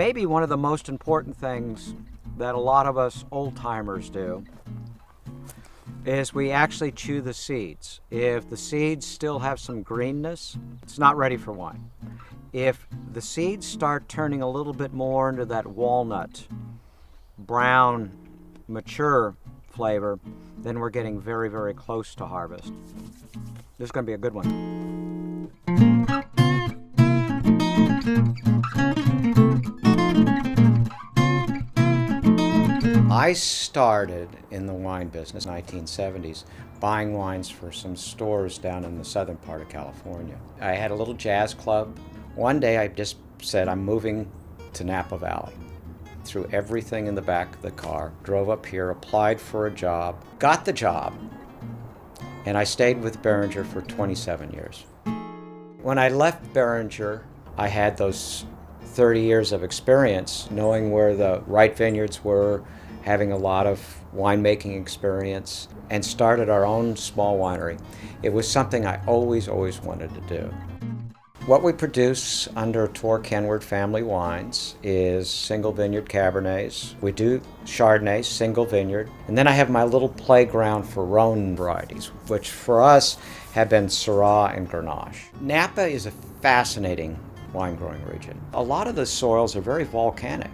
maybe one of the most important things that a lot of us old-timers do is we actually chew the seeds. If the seeds still have some greenness, it's not ready for wine. If the seeds start turning a little bit more into that walnut, brown, mature flavor, then we're getting very, very close to harvest. This is going to be a good one. I started in the wine business in the 1970s, buying wines for some stores down in the southern part of California. I had a little jazz club. One day I just said, I'm moving to Napa Valley. Threw everything in the back of the car, drove up here, applied for a job, got the job, and I stayed with Beringer for 27 years. When I left Beringer, I had those 30 years of experience, knowing where the right vineyards were, having a lot of winemaking experience, and started our own small winery. It was something I always wanted to do. What we produce under TOR Kenward Family Wines is single vineyard Cabernets. We do Chardonnays, single vineyard. And then I have my little playground for Rhone varieties, which for us have been Syrah and Grenache. Napa is a fascinating wine growing region. A lot of the soils are very volcanic.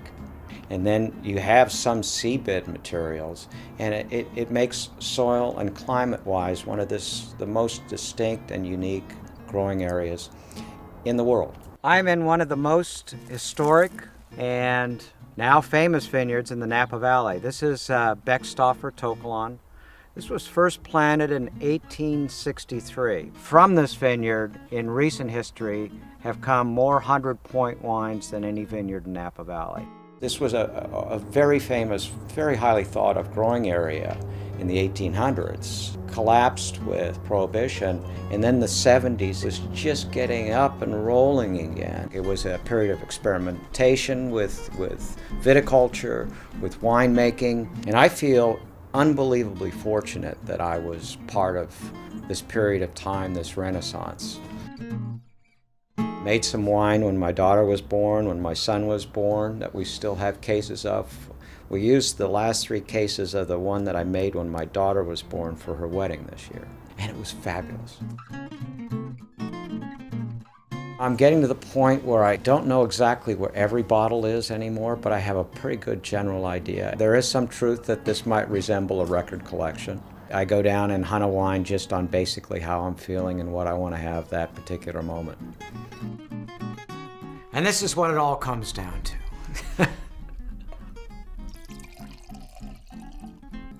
And then you have some seabed materials, and it makes soil and climate-wise one of the most distinct and unique growing areas in the world. I'm in one of the most historic and now famous vineyards in the Napa Valley. This is Beckstoffer Tokelon. This was first planted in 1863. From this vineyard, in recent history, have come more 100-point wines than any vineyard in Napa Valley. This was a very famous, very highly thought of growing area in the 1800s. Collapsed with Prohibition, and then the 70s was just getting up and rolling again. It was a period of experimentation with viticulture, with winemaking, and I feel unbelievably fortunate that I was part of this period of time, this renaissance. Made some wine when my daughter was born, when my son was born, that we still have cases of. We used the last 3 cases of the one that I made when my daughter was born for her wedding this year, and it was fabulous. I'm getting to the point where I don't know exactly where every bottle is anymore, but I have a pretty good general idea. There is some truth that this might resemble a record collection. I go down and hunt a wine just on basically how I'm feeling and what I want to have that particular moment. And this is what it all comes down to.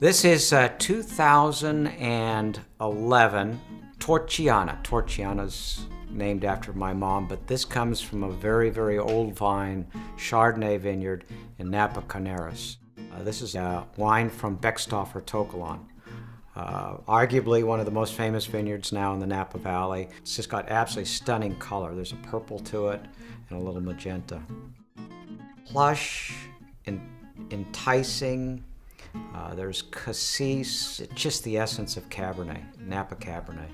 This is 2011 Torchiana. Torchiana's named after my mom, but this comes from a very, very old vine Chardonnay vineyard in Napa Canaris. This is a wine from Beckstoffer Tokelon. Arguably one of the most famous vineyards now in the Napa Valley. It's just got absolutely stunning color. There's a purple to it and a little magenta. Plush and enticing. There's cassis. It's just the essence of Cabernet, Napa Cabernet.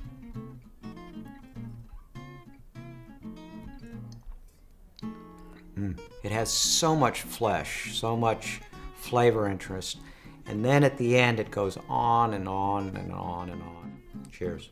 It has so much flesh, so much flavor interest. And then at the end, it goes on and on and on and on. Cheers.